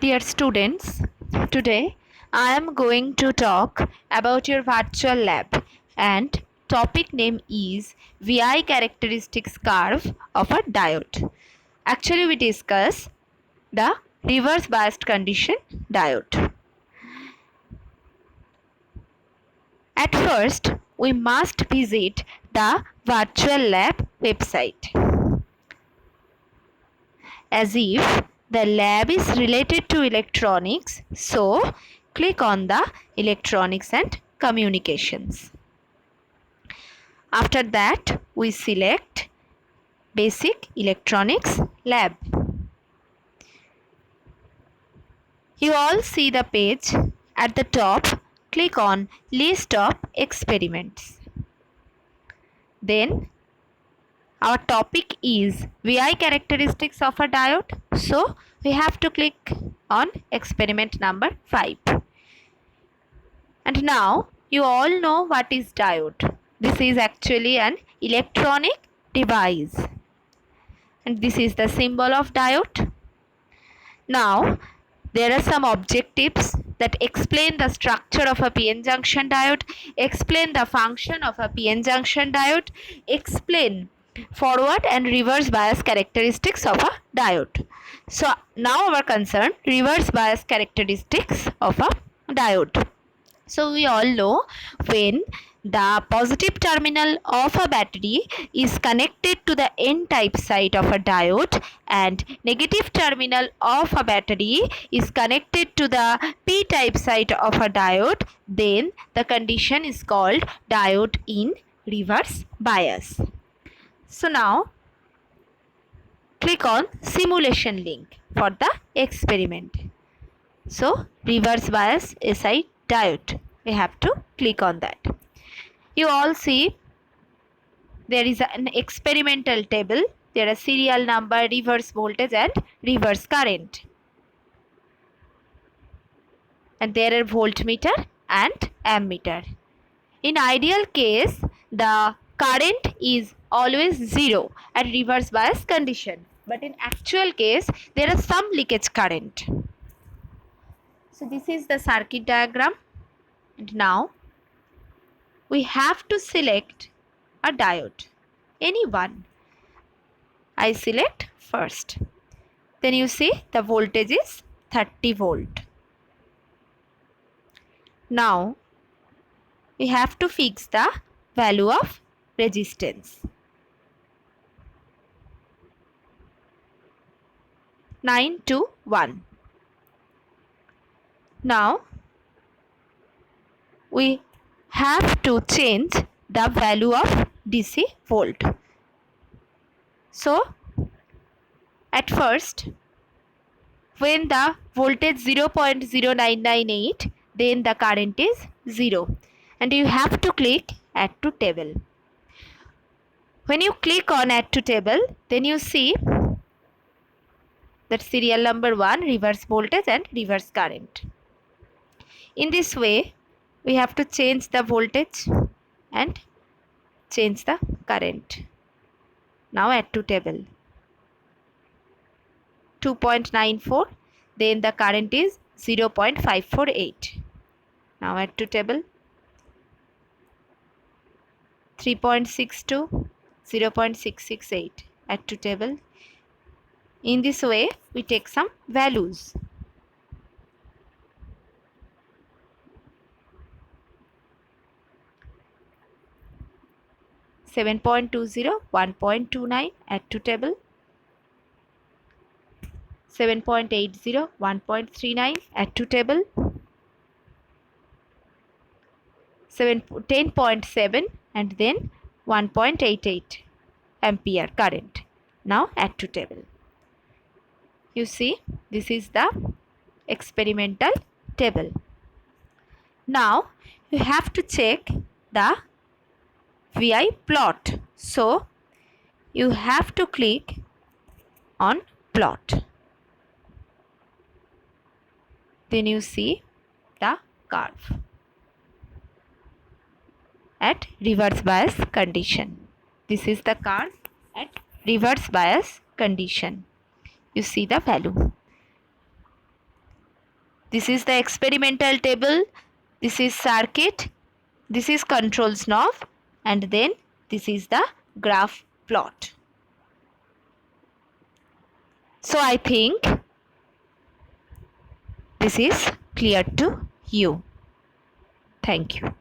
Dear students, today I am going to talk about your virtual lab and topic name is VI characteristics curve of a diode. Actually we discuss the reverse biased condition diode. At first we must visit the virtual lab website as if the lab is related to electronics, so click on the electronics and communications. After that we select basic electronics lab. You all see the page. At the top click on list of experiments. Then our topic is VI characteristics of a diode. So we have to click on experiment number 5. And now you all know what is diode. This is actually an electronic device. And this is the symbol of diode. Now there are some objectives that explain the structure of a PN junction diode, explain the function of a PN junction diode, explain forward and reverse bias characteristics of a diode. So now our concern, reverse bias characteristics of a diode. So we all know when the positive terminal of a battery is connected to the N-type side of a diode and negative terminal of a battery is connected to the P-type side of a diode, then the condition is called diode in reverse bias. So now click on simulation link for the experiment. So reverse bias SI diode, we have to click on that. You all see there is an experimental table. There are serial number, reverse voltage and reverse current. And there are voltmeter and ammeter. In ideal case, the current is always 0 at reverse bias condition. But in actual case, there are some leakage current. So this is the circuit diagram. And now we have to select a diode, any one. I select first. Then you see the voltage is 30 volt. Now we have to fix the value of resistance. 9 to 1. Now we have to change the value of DC volt. So at first when the voltage 0.0998, then the current is 0 and you have to click add to table. When you click on add to table, then you see that serial number 1, reverse voltage and reverse current. In this way we have to change the voltage and change the current. Now add to table. 2.94, then the current is 0.548. Now add to table. 3.62, 0.668. Add to table. In this way we take some values. 7.20, 1.29, add to table. 7.80, 1.39, add to table. 10.7 and then 1.88 ampere current. Now add to table. You see, this is the experimental table. Now you have to check the VI plot. So you have to click on plot. Then you see the curve at reverse bias condition. This is the curve at reverse bias condition. You see the value. This is the experimental table. This is circuit. This is controls knob, and then this is the graph plot. So I think this is clear to you. Thank you.